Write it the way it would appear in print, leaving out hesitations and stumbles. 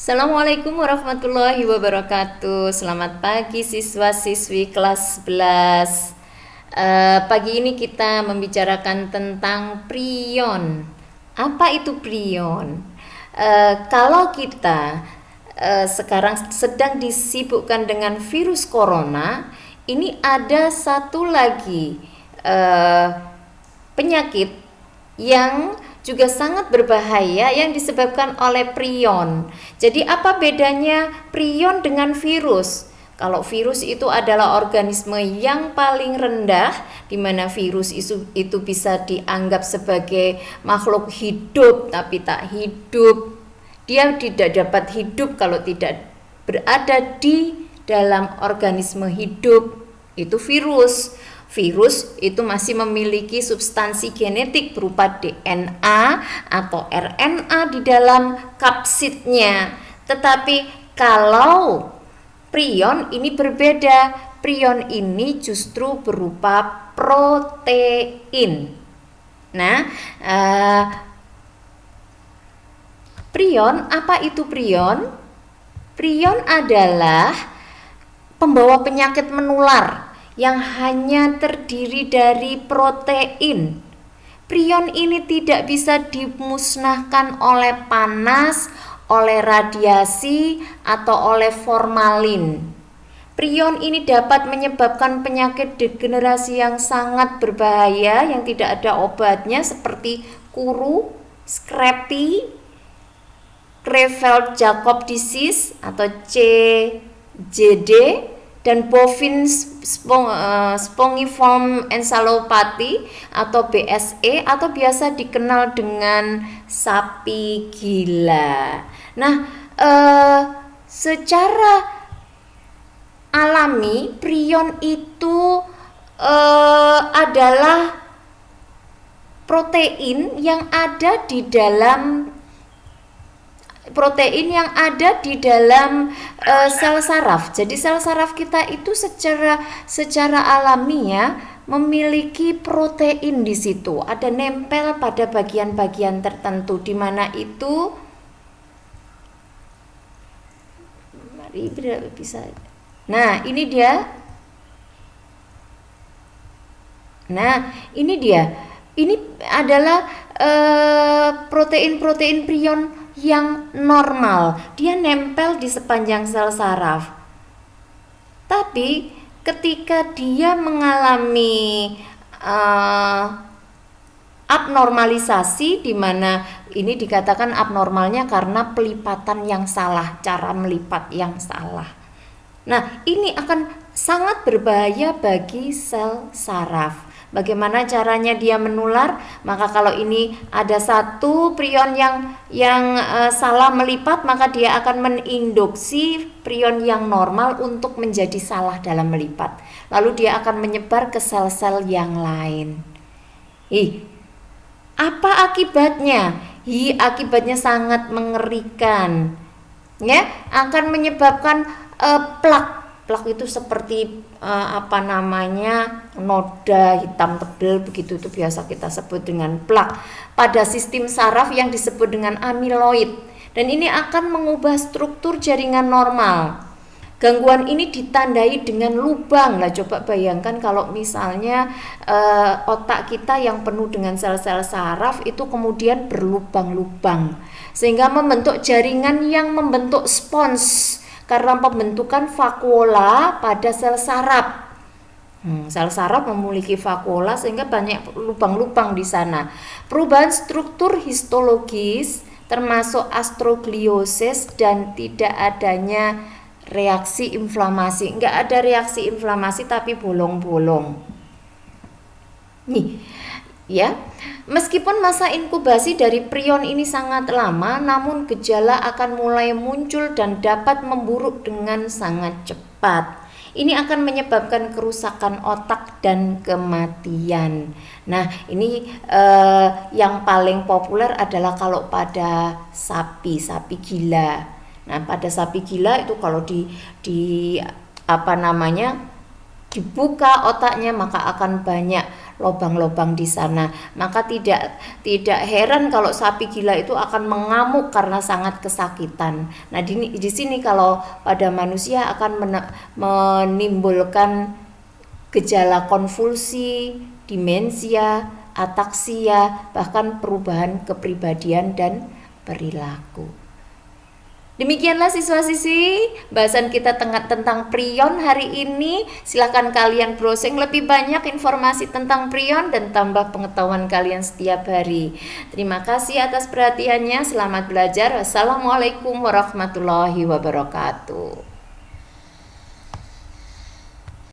Assalamualaikum warahmatullahi wabarakatuh. Selamat pagi siswa-siswi kelas 11. Pagi ini kita membicarakan tentang prion. Apa itu prion? Kalau kita sekarang sedang disibukkan dengan virus corona, ini ada satu lagi penyakit yang juga sangat berbahaya yang disebabkan oleh prion. Jadi apa bedanya prion dengan virus? Kalau virus itu adalah organisme yang paling rendah, di mana virus itu bisa dianggap sebagai makhluk hidup tapi tak hidup. Dia tidak dapat hidup kalau tidak berada di dalam organisme hidup. Itu virus. Virus itu masih memiliki substansi genetik berupa DNA atau RNA di dalam kapsidnya. Tetapi kalau prion ini berbeda. Prion ini justru berupa protein. Nah, prion, apa itu prion? Prion adalah pembawa penyakit menular yang hanya terdiri dari protein. Prion ini tidak bisa dimusnahkan oleh panas, oleh radiasi, atau oleh formalin. Prion ini dapat menyebabkan penyakit degenerasi yang sangat berbahaya yang tidak ada obatnya seperti kuru, scrapie, Creutzfeldt-Jakob disease atau CJD, dan bovine spongiform encephalopathy atau BSE atau biasa dikenal dengan sapi gila. Nah, secara alami prion itu adalah protein yang ada di dalam sel saraf. Jadi sel saraf kita itu secara alami ya memiliki protein di situ. Ada nempel pada bagian-bagian tertentu di mana itu bisa. Nah, ini dia. Ini adalah protein-protein prion yang normal, dia nempel di sepanjang sel saraf. Tapi ketika dia mengalami abnormalisasi, di mana ini dikatakan abnormalnya karena pelipatan yang salah, cara melipat yang salah. Nah, ini akan sangat berbahaya bagi sel saraf. Bagaimana caranya dia menular? Maka kalau ini ada satu prion yang salah melipat, maka dia akan menginduksi prion yang normal untuk menjadi salah dalam melipat. Lalu dia akan menyebar ke sel-sel yang lain. Apa akibatnya? Akibatnya sangat mengerikan. Ya, akan menyebabkan plak. Plak itu seperti noda hitam tebal begitu, itu biasa kita sebut dengan plak pada sistem saraf yang disebut dengan amiloid, dan ini akan mengubah struktur jaringan normal. Gangguan ini ditandai dengan lubang. Lah coba bayangkan kalau misalnya otak kita yang penuh dengan sel-sel saraf itu kemudian berlubang-lubang sehingga membentuk jaringan yang membentuk spons karena pembentukan vakuola pada sel saraf. Sel saraf memiliki vakuola sehingga banyak lubang-lubang di sana. Perubahan struktur histologis termasuk astrogliosis dan tidak adanya reaksi inflamasi. Enggak ada reaksi inflamasi tapi bolong-bolong. Nih, ya. Meskipun masa inkubasi dari prion ini sangat lama, namun gejala akan mulai muncul dan dapat memburuk dengan sangat cepat. Ini akan menyebabkan kerusakan otak dan kematian. Nah, ini yang paling populer adalah kalau pada sapi gila. Nah, pada sapi gila itu kalau dibuka otaknya, maka akan banyak lobang-lobang di sana. Maka tidak heran kalau sapi gila itu akan mengamuk karena sangat kesakitan. Nah, di sini kalau pada manusia akan menimbulkan gejala konvulsi, demensia, ataksia, bahkan perubahan kepribadian dan perilaku. Demikianlah siswa-siswi bahasan kita tentang prion hari ini. Silakan kalian browsing lebih banyak informasi tentang prion dan tambah pengetahuan kalian setiap hari. Terima kasih atas perhatiannya. Selamat belajar. Wassalamualaikum warahmatullahi wabarakatuh.